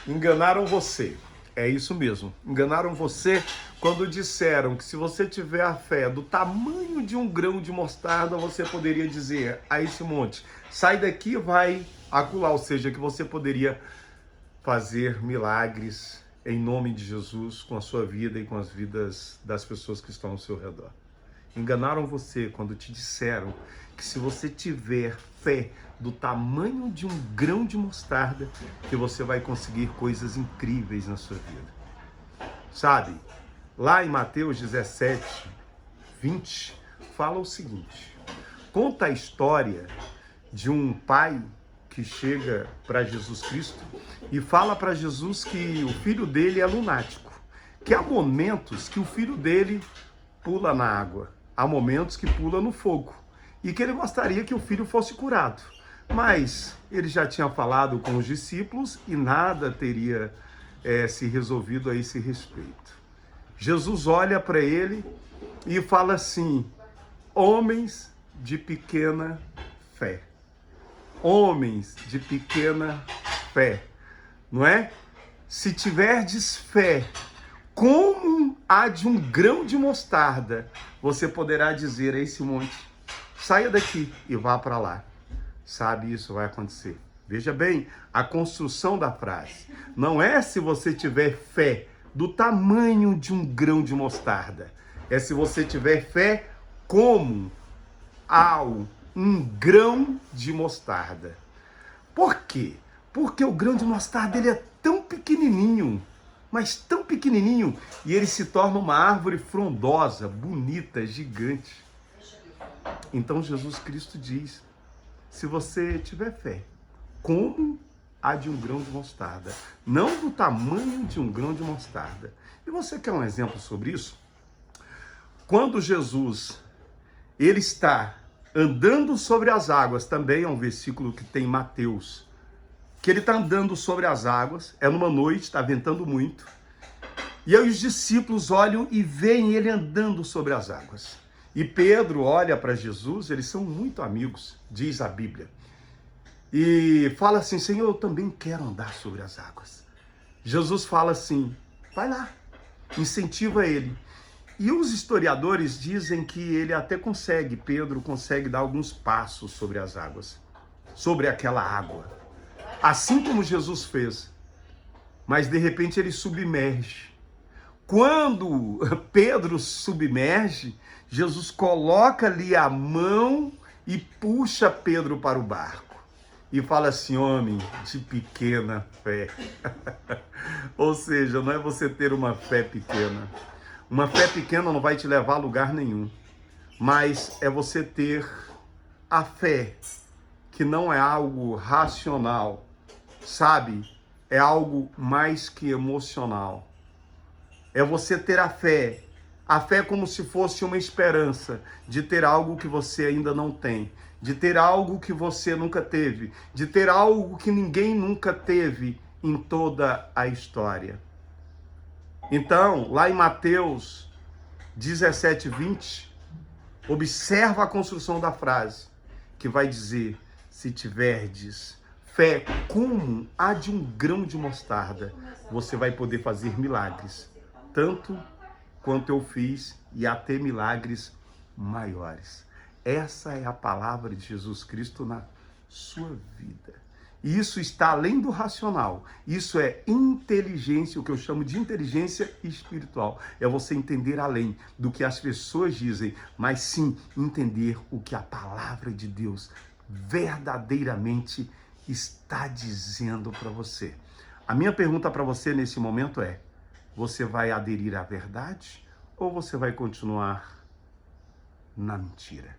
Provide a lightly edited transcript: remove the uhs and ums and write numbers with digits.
Enganaram você. É isso mesmo. Enganaram você quando disseram que se você tiver a fé do tamanho de um grão de mostarda, você poderia dizer a esse monte, sai daqui e vai acolá, ou seja, que você poderia fazer milagres em nome de Jesus com a sua vida e com as vidas das pessoas que estão ao seu redor. Enganaram você quando te disseram que se você tiver fé do tamanho de um grão de mostarda, que você vai conseguir coisas incríveis na sua vida. Sabe, lá em Mateus 17, 20, fala o seguinte, conta a história de um pai que chega para Jesus Cristo e fala para Jesus que o filho dele é lunático, que há momentos que o filho dele pula na água, há momentos que pula no fogo, e que ele gostaria que o filho fosse curado. Mas ele já tinha falado com os discípulos e nada teria se resolvido a esse respeito. Jesus olha para ele e fala assim, homens de pequena fé. Homens de pequena fé, não é? Se tiverdes fé, como a de um grão de mostarda, você poderá dizer a esse monte, saia daqui e vá para lá. Sabe, isso vai acontecer. Veja bem, a construção da frase. Não é se você tiver fé do tamanho de um grão de mostarda. É se você tiver fé como ao um grão de mostarda. Por quê? Porque o grão de mostarda ele é tão pequenininho, mas tão pequenininho, e ele se torna uma árvore frondosa, bonita, gigante. Então Jesus Cristo diz, se você tiver fé, como a de um grão de mostarda, não do tamanho de um grão de mostarda. E você quer um exemplo sobre isso? Quando Jesus, ele está andando sobre as águas, também é um versículo que tem em Mateus, que ele está andando sobre as águas, é numa noite, está ventando muito, e aí os discípulos olham e veem ele andando sobre as águas. E Pedro olha para Jesus, eles são muito amigos, diz a Bíblia, e fala assim, Senhor, eu também quero andar sobre as águas. Jesus fala assim, vai lá, incentiva ele. E os historiadores dizem que ele até consegue, Pedro consegue dar alguns passos sobre as águas, sobre aquela água, assim como Jesus fez, mas de repente ele submerge. Quando Pedro submerge, Jesus coloca ali a mão e puxa Pedro para o barco. E fala assim, homem de pequena fé. Ou seja, não é você ter uma fé pequena. Uma fé pequena não vai te levar a lugar nenhum. Mas é você ter a fé, que não é algo racional, sabe? É algo mais que emocional. É você ter a fé como se fosse uma esperança de ter algo que você ainda não tem, de ter algo que você nunca teve, de ter algo que ninguém nunca teve em toda a história. Então, lá em Mateus 17, 20, observa a construção da frase, que vai dizer, se tiverdes fé como a de um grão de mostarda, você vai poder fazer milagres, tanto quanto eu fiz e até milagres maiores. Essa é a palavra de Jesus Cristo na sua vida. E isso está além do racional. Isso é inteligência, o que eu chamo de inteligência espiritual. É você entender além do que as pessoas dizem, mas sim entender o que a palavra de Deus verdadeiramente está dizendo para você. A minha pergunta para você nesse momento é, você vai aderir à verdade ou você vai continuar na mentira?